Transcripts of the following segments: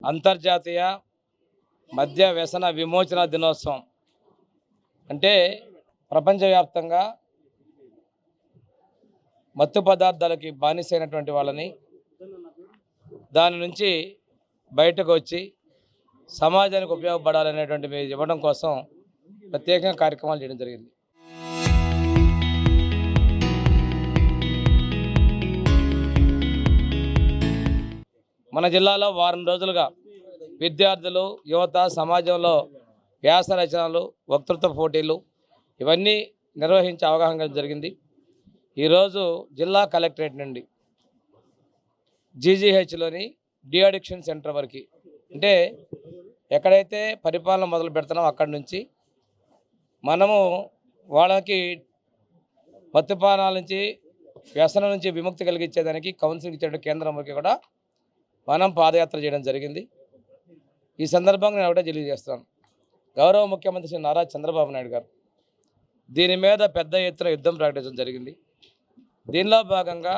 అంతర్జాతీయ మద్య వ్యసన విమోచన దినోత్సవం అంటే ప్రపంచవ్యాప్తంగా మత్తు పదార్థాలకి బానిసైనటువంటి వాళ్ళని దాని నుంచి బయటకు వచ్చి సమాజానికి ఉపయోగపడాలనేటువంటివి ఇవ్వడం కోసం ప్రత్యేకంగా కార్యక్రమాలు చేయడం జరిగింది. మన జిల్లాలో వారం రోజులుగా విద్యార్థులు, యువత, సమాజంలో వ్యాస రచనలు, వక్తృత్వ పోటీలు ఇవన్నీ నిర్వహించే అవగాహన జరిగింది. ఈరోజు జిల్లా కలెక్టరేట్ నుండి జీజీహెచ్లోని డి అడిక్షన్ సెంటర్ వరకు, అంటే ఎక్కడైతే పరిపాలన మొదలు పెడుతున్నామో అక్కడి నుంచి మనము వాళ్ళకి మద్యపానాల నుంచి, వ్యసనం నుంచి విముక్తి కలిగించేదానికి కౌన్సిలింగ్ ఇచ్చే కేంద్రం వరకు కూడా మనం పాదయాత్ర చేయడం జరిగింది. ఈ సందర్భంగా నేను ఒకటే తెలియజేస్తాను, గౌరవ ముఖ్యమంత్రి శ్రీ నారా చంద్రబాబు నాయుడు గారు దీని మీద పెద్ద ఎత్తున యుద్ధం ప్రకటించడం జరిగింది. దీనిలో భాగంగా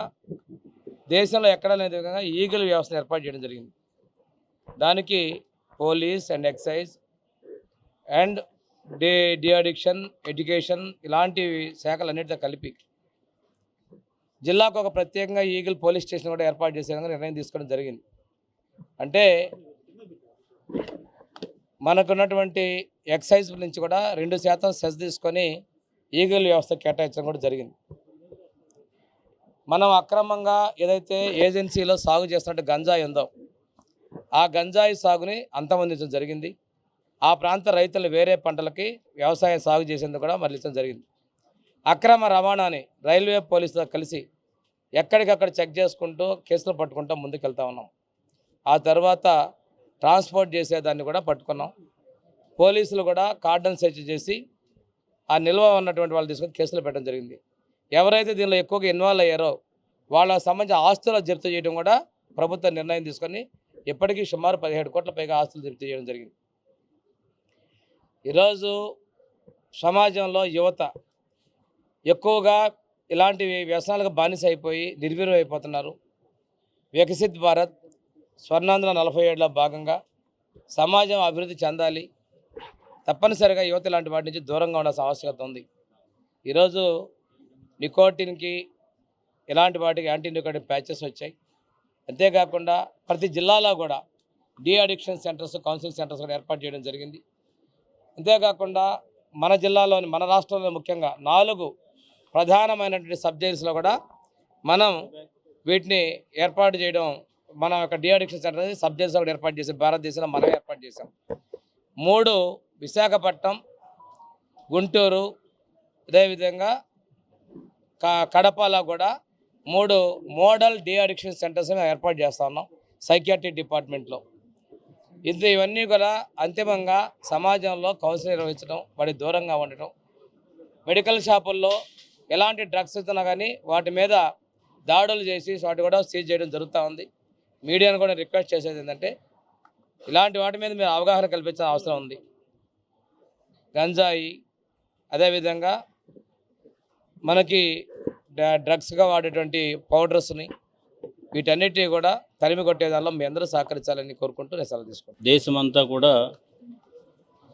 దేశంలో ఎక్కడ లేని విధంగా ఈగల్ వ్యవస్థను ఏర్పాటు చేయడం జరిగింది. దానికి police and excise and de addiction, education ఇలాంటి శాఖలన్నిటితో కలిపి జిల్లాకు ఒక ప్రత్యేకంగా ఈగల్ పోలీస్ స్టేషన్ కూడా ఏర్పాటు చేసే విధంగా నిర్ణయం తీసుకోవడం జరిగింది. అంటే మనకున్నటువంటి ఎక్సైజ్ నుంచి కూడా 2% సెస్ తీసుకొని ఈగల్ వ్యవస్థ కేటాయించడం కూడా జరిగింది. మనం అక్రమంగా ఏదైతే ఏజెన్సీలో సాగు చేస్తున్నట్టు గంజాయి ఉందో ఆ గంజాయి సాగుని అంతమొందించడం జరిగింది. ఆ ప్రాంత రైతులు వేరే పంటలకి వ్యవసాయం సాగు చేసేందుకు కూడా మరలించడం జరిగింది. అక్రమ రవాణాని రైల్వే పోలీసుతో కలిసి ఎక్కడికక్కడ చెక్ చేసుకుంటూ కేసులు పట్టుకుంటూ ముందుకెళ్తా ఉన్నాం. ఆ తర్వాత ట్రాన్స్పోర్ట్ చేసేదాన్ని కూడా పట్టుకున్నాం. పోలీసులు కూడా కార్డన్ సెర్చ్ చేసి ఆ నిల్వ ఉన్నటువంటి వాళ్ళు తీసుకొని కేసులు పెట్టడం జరిగింది. ఎవరైతే దీనిలో ఎక్కువగా ఇన్వాల్వ్ అయ్యారో వాళ్ళకు సంబంధించిన ఆస్తుల జప్తు చేయడం కూడా ప్రభుత్వం నిర్ణయం తీసుకొని ఇప్పటికీ సుమారు 17 కోట్ల పైగా ఆస్తులు జప్తు చేయడం జరిగింది. ఈరోజు సమాజంలో యువత ఎక్కువగా ఇలాంటి వ్యసనాలకు బానిస అయిపోయి నిర్వీర్యం అయిపోతున్నారు. వికసిత్ భారత్ స్వర్ణాంధ్ర 47లో భాగంగా సమాజం అభివృద్ధి చెందాలి, తప్పనిసరిగా యువత ఇలాంటి వాటి నుంచి దూరంగా ఉండాల్సిన ఆవశ్యకత ఉంది. ఈరోజు నికోటిన్కి ఇలాంటి వాటికి యాంటీ నికోటిన్ ప్యాచెస్ వచ్చాయి. అంతేకాకుండా ప్రతి జిల్లాలో కూడా de addiction centres, counselling centres కూడా ఏర్పాటు చేయడం జరిగింది. అంతేకాకుండా మన జిల్లాలోని, మన రాష్ట్రంలో ముఖ్యంగా 4 ప్రధానమైనటువంటి సబ్ జైల్స్లో కూడా మనం వీటిని ఏర్పాటు చేయడం, మన యొక్క డి అడిక్షన్ సెంటర్ అనేది సబ్ జైల్స్లో కూడా ఏర్పాటు చేసాం. భారతదేశంలో మనమే ఏర్పాటు చేసాం. 3 విశాఖపట్నం, గుంటూరు, అదేవిధంగా కడపలో కూడా 3 మోడల్ డి అడిక్షన్ సెంటర్స్ ఏర్పాటు చేస్తూ ఉన్నాం సైకియాట్రిక్ డిపార్ట్మెంట్లో. ఇవన్నీ కూడా అంతిమంగా సమాజంలో కౌన్సిలింగ్ నిర్వహించడం, వాటి దూరంగా ఉండటం, మెడికల్ షాపుల్లో ఎలాంటి డ్రగ్స్ ఇస్తున్నా కానీ వాటి మీద దాడులు చేసి వాటి కూడా సీజ్ చేయడం జరుగుతూ ఉంది. మీడియాను కూడా రిక్వెస్ట్ చేసేది ఏంటంటే ఇలాంటి వాటి మీద మీరు అవగాహన కల్పించాల్సిన అవసరం ఉంది. గంజాయి, అదేవిధంగా మనకి డ్రగ్స్గా వాడేటువంటి పౌడర్స్ని, వీటన్నిటినీ కూడా తరిమి కొట్టేదానిలో మీ అందరూ సహకరించాలని కోరుకుంటూ నేను సెలవు తీసుకుంటాను. దేశమంతా కూడా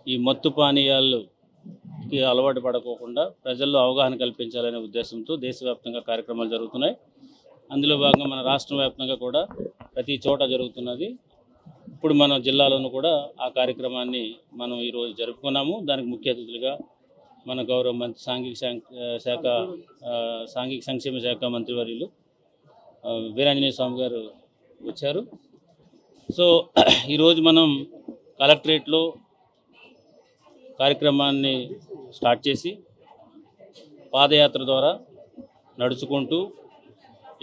ఈ మత్తు పానీయాలకి అలవాటు పడకోకుండా ప్రజల్లో అవగాహన కల్పించాలనే ఉద్దేశంతో దేశవ్యాప్తంగా కార్యక్రమాలు జరుగుతున్నాయి. అందులో భాగంగా మన రాష్ట్ర వ్యాప్తంగా కూడా ప్రతి చోట జరుగుతున్నది. ఇప్పుడు మన జిల్లాలోనూ కూడా ఆ కార్యక్రమాన్ని మనం ఈరోజు జరుపుకున్నాము. దానికి ముఖ్య అతిథులుగా మన గౌరవ మంత్రి సాంఘిక సంక్షేమ శాఖ మంత్రివర్యులు వీరాంజనేయ స్వామి గారు వచ్చారు. సో ఈరోజు మనం కలెక్టరేట్లో కార్యక్రమాన్ని స్టార్ట్ చేసి పాదయాత్ర ద్వారా నడుచుకుంటూ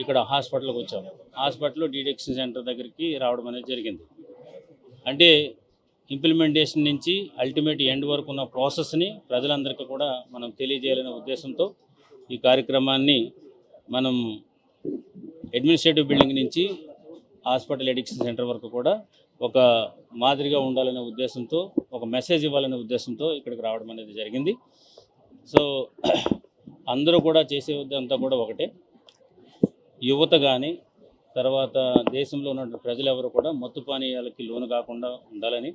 ఇక్కడ హాస్పిటల్కి వచ్చాము. హాస్పిటల్లో డి అడిక్షన్ సెంటర్ దగ్గరికి రావడం అనేది జరిగింది. అంటే ఇంప్లిమెంటేషన్ నుంచి అల్టిమేట్ ఎండ్ వరకు ఉన్న ప్రాసెస్ని ప్రజలందరికీ కూడా మనం తెలియజేయాలనే ఉద్దేశంతో ఈ కార్యక్రమాన్ని మనం అడ్మినిస్ట్రేటివ్ బిల్డింగ్ నుంచి హాస్పిటల్ అడిక్షన్ సెంటర్ వరకు కూడా ఒక మాదిరిగా ఉండాలనే ఉద్దేశంతో, ఒక మెసేజ్ ఇవ్వాలనే ఉద్దేశంతో ఇక్కడికి రావడం అనేది జరిగింది. సో అందరూ కూడా చేసేదంతా కూడా ఒకటే, యువత కానీ తర్వాత దేశంలో ఉన్న ప్రజలు ఎవరు కూడా మత్తు పానీయాలకి లోను కాకుండా ఉండాలని.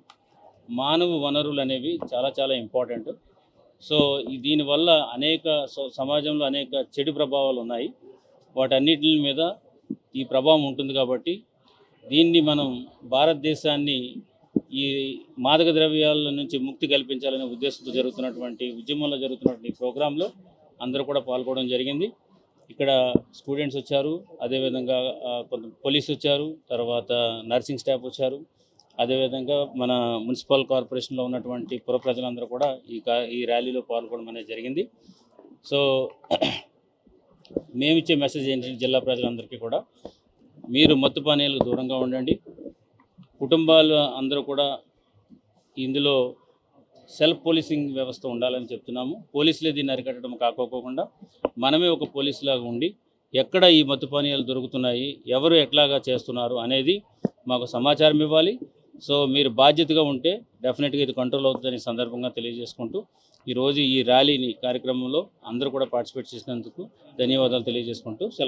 మానవ వనరులు అనేవి చాలా చాలా ఇంపార్టెంట్. సో దీనివల్ల సమాజంలో అనేక చెడు ప్రభావాలు ఉన్నాయి. వాటన్నిటి మీద ఈ ప్రభావం ఉంటుంది కాబట్టి దీన్ని మనం భారతదేశాన్ని ఈ మాదక ద్రవ్యాల నుంచి ముక్తి కల్పించాలనే ఉద్దేశంతో జరుగుతున్నటువంటి ఉద్యమంలో జరుగుతున్నటువంటి ప్రోగ్రాంలో అందరూ కూడా పాల్గొనడం జరిగింది. ఇక్కడ స్టూడెంట్స్ వచ్చారు, అదేవిధంగా కొంత పోలీసు వచ్చారు, తర్వాత నర్సింగ్ స్టాఫ్ వచ్చారు, అదేవిధంగా మన మున్సిపల్ కార్పొరేషన్లో ఉన్నటువంటి పుర ప్రజలందరూ కూడా ఈ ర్యాలీలో పాల్గొనడం అనేది జరిగింది. సో మేమిచ్చే మెసేజ్ ఏంటంటే జిల్లా ప్రజలందరికీ కూడా మీరు మత్తు పానీయాలకు దూరంగా ఉండండి. కుటుంబాలు అందరూ కూడా ఇందులో సెల్ఫ్ పోలీసింగ్ వ్యవస్థ ఉండాలని చెప్తున్నాము. పోలీసులే దీన్ని అరికట్టడం కాకోకుండా మనమే ఒక పోలీసులాగా ఉండి ఎక్కడ ఈ మత్తు పానీయాలు దొరుకుతున్నాయి, ఎవరు ఎట్లాగా చేస్తున్నారు అనేది మాకు సమాచారం ఇవ్వాలి. సో మీరు బాధ్యతగా ఉంటే డెఫినెట్గా ఇది కంట్రోల్ అవుతుందని సందర్భంగా తెలియజేసుకుంటూ ఈరోజు ఈ ర్యాలీని కార్యక్రమంలో అందరూ కూడా పార్టిసిపేట్ చేసినందుకు ధన్యవాదాలు తెలియజేసుకుంటూ సెలవు.